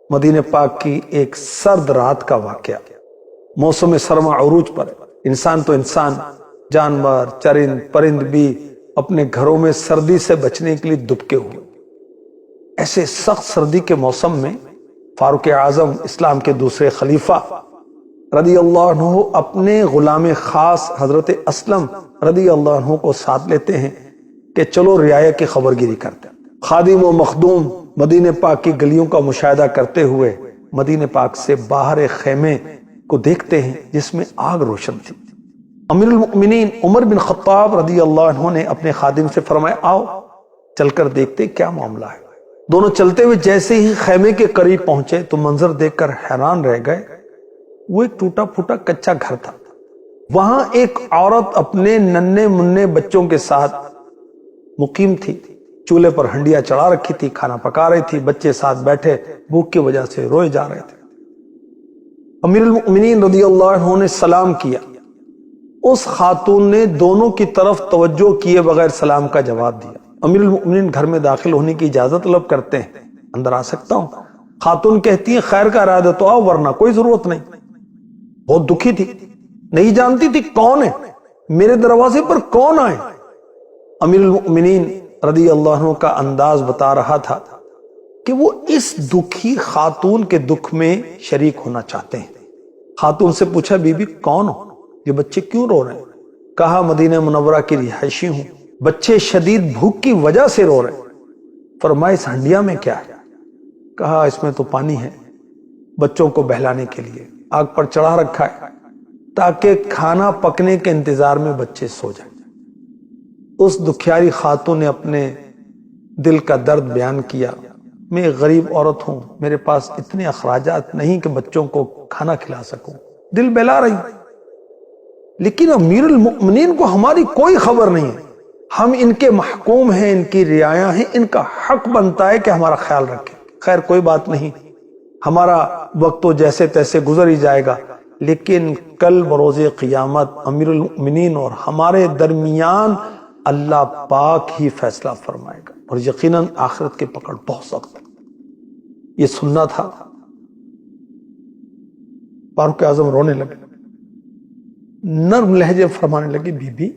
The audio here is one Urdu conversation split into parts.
مدینہ پاک کی ایک سرد رات کا واقعہ۔ موسم سرما عروج پر انسان تو انسان، جانور، چرند پرند بھی اپنے گھروں میں سردی سے بچنے کے لیے دبکے ہوئے۔ ایسے سخت سردی کے موسم میں فاروق اعظم اسلام کے دوسرے خلیفہ رضی اللہ عنہ اپنے غلام خاص حضرت اسلم رضی اللہ عنہ کو ساتھ لیتے ہیں کہ چلو رعایا کی خبر گیری کرتے ہیں۔ خادم و مخدوم مدینہ پاک کی گلیوں کا مشاہدہ کرتے ہوئے مدینہ پاک سے باہر ایک خیمے کو دیکھتے ہیں جس میں آگ روشن تھی۔ امیر المؤمنین عمر بن خطاب رضی اللہ عنہ نے اپنے خادم سے فرمایا آؤ چل کر دیکھتے کیا معاملہ ہے۔ دونوں چلتے ہوئے جیسے ہی خیمے کے قریب پہنچے تو منظر دیکھ کر حیران رہ گئے۔ وہ ایک ٹوٹا پھوٹا کچا گھر تھا۔ وہاں ایک عورت اپنے ننھے منھے بچوں کے ساتھ مقیم تھی۔ چولہے پر ہنڈیاں چڑھا رکھی تھی، کھانا پکا رہی تھی، بچے ساتھ بیٹھے بھوک کی وجہ سے روئے جا رہے تھے۔ امیر المؤمنین رضی اللہ عنہ نے سلام کیا۔ اس خاتون نے دونوں کی طرف توجہ کیے بغیر سلام کا جواب دیا۔ امیر المؤمنین گھر میں داخل ہونے کی اجازت طلب کرتے ہیں، اندر آ سکتا ہوں؟ خاتون کہتی ہیں خیر کا ارادہ تو آؤ ورنہ کوئی ضرورت نہیں۔ بہت دکھی تھی، نہیں جانتی تھی کون ہے، میرے دروازے پر کون آئے۔ امیر المؤمنین رضی اللہ عنہ کا انداز بتا رہا تھا کہ وہ اس دکھی خاتون کے دکھ میں شریک ہونا چاہتے ہیں۔ خاتون سے پوچھا بی بی کون ہو، یہ بچے کیوں رو رہے ہیں؟ کہا مدینہ منورہ کی رہائشی ہوں، بچے شدید بھوک کی وجہ سے رو رہے ہیں۔ فرمایا اس ہنڈیا میں کیا ہے؟ کہا اس میں تو پانی ہے، بچوں کو بہلانے کے لیے آگ پر چڑھا رکھا ہے تاکہ کھانا پکنے کے انتظار میں بچے سو جائیں۔ اس دکھیاری خاتون نے اپنے دل کا درد بیان کیا۔ میں ایک غریب عورت ہوں، میرے پاس اتنے اخراجات نہیں کہ بچوں کو کھانا کھلا سکوں، دل بہلا رہی، لیکن امیر المؤمنین کو ہماری کوئی خبر نہیں ہے، ہم ان کے محکوم ہیں، ان کی رعایا ہیں، ان کا حق بنتا ہے کہ ہمارا خیال رکھیں۔ خیر کوئی بات نہیں، ہمارا وقت تو جیسے تیسے گزر ہی جائے گا، لیکن کل بروز قیامت امیر المؤمنین اور ہمارے درمیان اللہ پاک ہی فیصلہ فرمائے گا، اور یقیناً آخرت کی پکڑ بہت سخت ہے۔ یہ سننا تھا۔ فاروق اعظم رونے لگے، نرم لہجے فرمانے لگے بی بی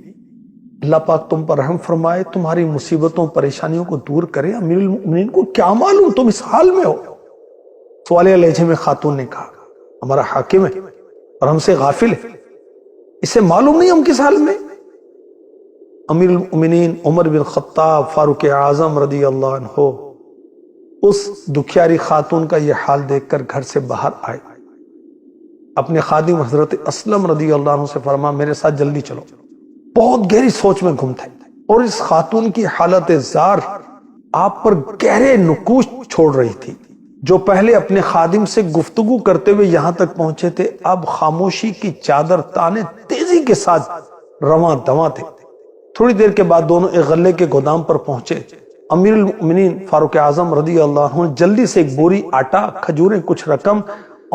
اللہ پاک تم پر رحم فرمائے، تمہاری مصیبتوں پریشانیوں کو دور کرے، امیر المؤمنین کو کیا معلوم تم اس حال میں ہو۔ سوالیہ لہجے میں خاتون نے کہا ہمارا حاکم ہے اور ہم سے غافل ہے، اسے معلوم نہیں ہم کس حال میں۔ امیر المؤمنین عمر بن خطاب فاروق اعظم رضی اللہ عنہ اس دکھیاری خاتون کا یہ حال دیکھ کر گھر سے باہر آئے، اپنے خادم حضرت اسلم رضی اللہ عنہ سے فرما میرے ساتھ جلدی چلو۔ بہت گہری سوچ میں گم تھے اور اس خاتون کی حالت زار آپ پر گہرے نقوش چھوڑ رہی تھی۔ جو پہلے اپنے خادم سے گفتگو کرتے ہوئے یہاں تک پہنچے تھے، اب خاموشی کی چادر تانے تیزی کے ساتھ رواں دواں تھے۔ تھوڑی دیر کے بعد دونوں ایک غلے کے گودام پر پہنچے۔ امیر المؤمنین فاروق اعظم رضی اللہ عنہ جلدی سے ایک بوری آٹا، کھجوریں، کچھ رقم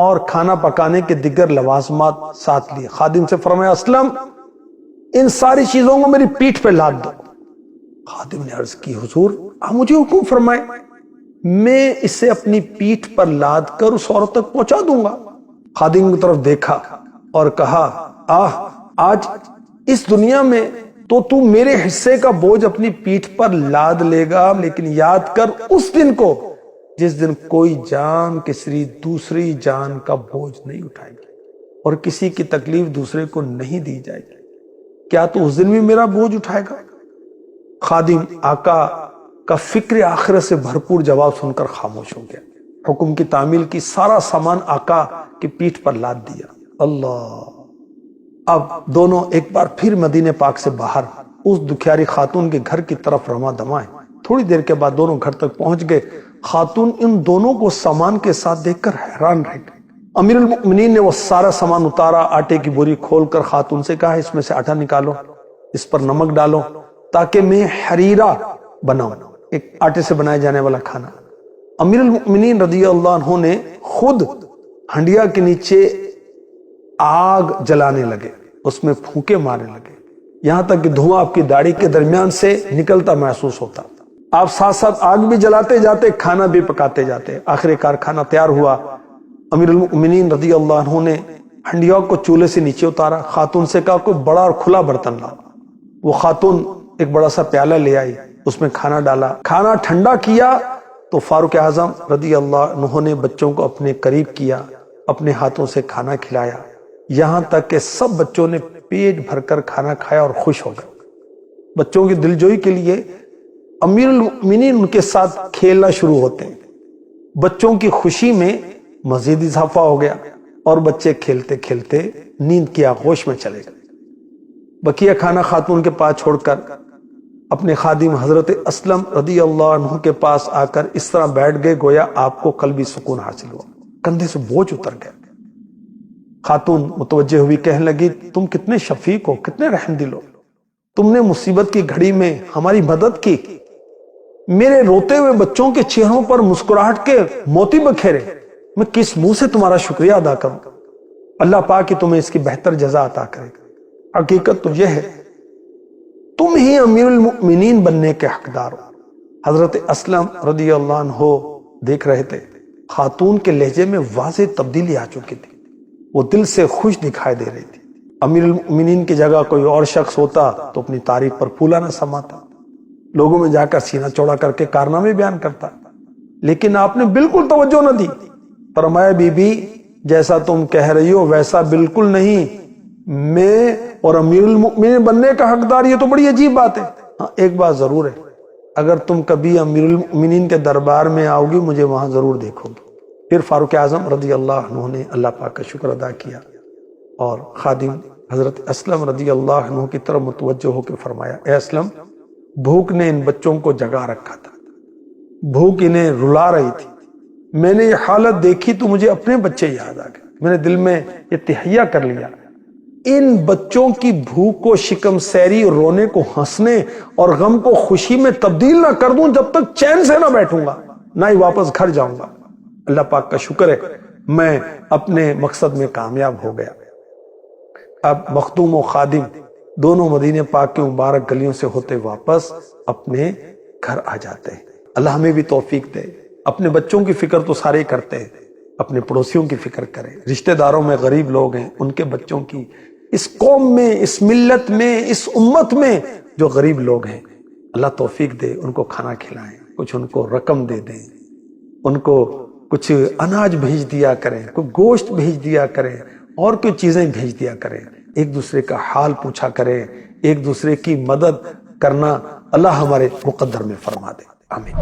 اور کھانا پکانے کے دیگر لوازمات ساتھ لیے۔ خادم سے فرمایا اسلم ان ساری چیزوں کو میری پیٹھ پہ لاد دو۔ خادم نے عرض کی حضور آپ مجھے حکم فرمائے، میں اسے اپنی پیٹھ پر لاد کر اس عورت تک پہنچا دوں گا۔ خادم کی طرف دیکھا اور کہا آج اس دنیا میں تو میرے حصے کا بوجھ اپنی پیٹھ پر لاد لے گا، لیکن یاد کر اس دن کو جس دن کوئی جان کسی دوسری جان کا بوجھ نہیں اٹھائے گی اور کسی کی تکلیف دوسرے کو نہیں دی جائے گی۔ کیا تو اس دن بھی میرا بوجھ اٹھائے گا؟ خادم آقا کا فکر آخرت سے بھرپور جواب سن کر خاموش ہو گیا۔ حکم کی تعمیل کی، سارا سامان آقا کی پیٹھ پر لاد دیا۔ اللہ! اب دونوں ایک بار پھر مدینہ پاک سے باہر اس دکھیاری خاتون کے گھر کی طرف رواں دواں ہیں۔ تھوڑی دیر کے بعد دونوں گھر تک پہنچ گئے۔ خاتون ان دونوں کو سامان کے ساتھ دیکھ کر حیران رہ گئی۔ امیر المؤمنین نے وہ سارا سامان اتارا، آٹے کی بوری کھول کر خاتون سے کہا اس میں سے آٹا نکالو، اس پر نمک ڈالو تاکہ میں حریرہ بناؤں، ایک آٹے سے بنائے جانے والا کھانا۔ امیر المؤمنین رضی اللہ عنہ نے خود ہنڈیا کے نیچے آگ جلانے لگے، اس میں پھونکے مارنے لگے، یہاں تک کہ دھواں آپ کی داڑھی کے درمیان سے نکلتا محسوس ہوتا۔ آپ ساتھ ساتھ آگ بھی جلاتے جاتے، کھانا بھی پکاتے جاتے۔ آخر کار کھانا تیار ہوا، امیر المؤمنین رضی اللہ عنہ نے ہنڈیا کو چولہے سے نیچے اتارا، خاتون سے کہا کوئی بڑا اور کھلا برتن لاؤ۔ وہ خاتون ایک بڑا سا پیالہ لے آئی، اس میں کھانا ڈالا، کھانا ٹھنڈا کیا تو فاروق اعظم رضی اللہ عنہ نے بچوں کو اپنے قریب کیا، اپنے ہاتھوں سے کھانا کھلایا، یہاں تک کہ سب بچوں نے پیٹ بھر کر کھانا کھایا اور خوش ہو گئے۔ بچوں کی دلجوئی کے لیے امیر المؤمنین ان کے ساتھ کھیلنا شروع ہوتے ہیں۔ بچوں کی خوشی میں مزید اضافہ ہو گیا اور بچے کھیلتے کھیلتے نیند کی آغوش میں چلے گئے۔ بقیہ کھانا خاتون کے پاس چھوڑ کر اپنے خادم حضرت اسلم رضی اللہ عنہ کے پاس آ کر اس طرح بیٹھ گئے گویا آپ کو قلبی سکون حاصل ہوا، کندھے سے بوجھ اتر گیا۔ خاتون متوجہ ہوئی، کہنے لگی تم کتنے شفیق ہو، کتنے رحم دل ہو، تم نے مصیبت کی گھڑی میں ہماری مدد کی، میرے روتے ہوئے بچوں کے چہروں پر مسکراہٹ کے موتی بکھیرے، میں کس منہ سے تمہارا شکریہ ادا کروں؟ اللہ پاک کہ تمہیں اس کی بہتر جزا عطا کرے گا۔ حقیقت تو یہ ہے تم ہی امیر المؤمنین بننے کے حقدار ہو۔ حضرت اسلم رضی اللہ عنہ دیکھ رہے تھے، خاتون کے لہجے میں واضح تبدیلی آ چکی تھی، وہ دل سے خوش دکھائی دے رہی تھی۔ امیر المؤمنین کی جگہ کوئی اور شخص ہوتا تو اپنی تعریف پر پھولا نہ سماتا، لوگوں میں جا کر سینہ چوڑا کر کے کارنامے بیان کرتا، لیکن آپ نے بالکل توجہ نہ دی۔ فرمایا بی بی جیسا تم کہہ رہی ہو ویسا بالکل نہیں، میں اور امیر المؤمنین بننے کا حقدار، یہ تو بڑی عجیب بات ہے۔ ہاں ایک بات ضرور ہے، اگر تم کبھی امیر المؤمنین کے دربار میں آؤ گی مجھے وہاں ضرور دیکھو گی۔ پھر فاروق اعظم رضی اللہ عنہ نے اللہ پاک کا شکر ادا کیا اور خادم حضرت اسلم رضی اللہ عنہ کی طرف متوجہ ہو کے فرمایا، اے اسلم، بھوک نے ان بچوں کو جگا رکھا تھا، بھوک انہیں رلا رہی تھی، میں نے یہ حالت دیکھی تو مجھے اپنے بچے یاد آ گئے، میں نے دل میں یہ تہیہ کر لیا، ان بچوں کی بھوک کو شکم سیری، رونے کو ہنسنے اور غم کو خوشی میں تبدیل نہ کر دوں جب تک چین سے نہ بیٹھوں گا، نہ ہی واپس گھر جاؤں گا۔ اللہ پاک کا شکر ہے میں اپنے مقصد میں کامیاب ہو گیا۔ اب مخدوم و خادم دونوں مدینے پاک کے مبارک گلیوں سے ہوتے واپس اپنے گھر آ جاتے ہیں۔ اللہ ہمیں بھی توفیق دے، اپنے بچوں کی فکر تو سارے کرتے ہیں، اپنے پڑوسیوں کی فکر کریں، رشتہ داروں میں غریب لوگ ہیں ان کے بچوں کی، اس قوم میں، اس ملت میں، اس امت میں جو غریب لوگ ہیں اللہ توفیق دے، ان کو کھانا کھلائیں، کچھ ان کو رقم دے دیں، ان کو کچھ اناج بھیج دیا کریں، کوئی گوشت بھیج دیا کریں، اور کوئی چیزیں بھیج دیا کریں، ایک دوسرے کا حال پوچھا کریں، ایک دوسرے کی مدد کرنا اللہ ہمارے مقدر میں فرما دے، آمین۔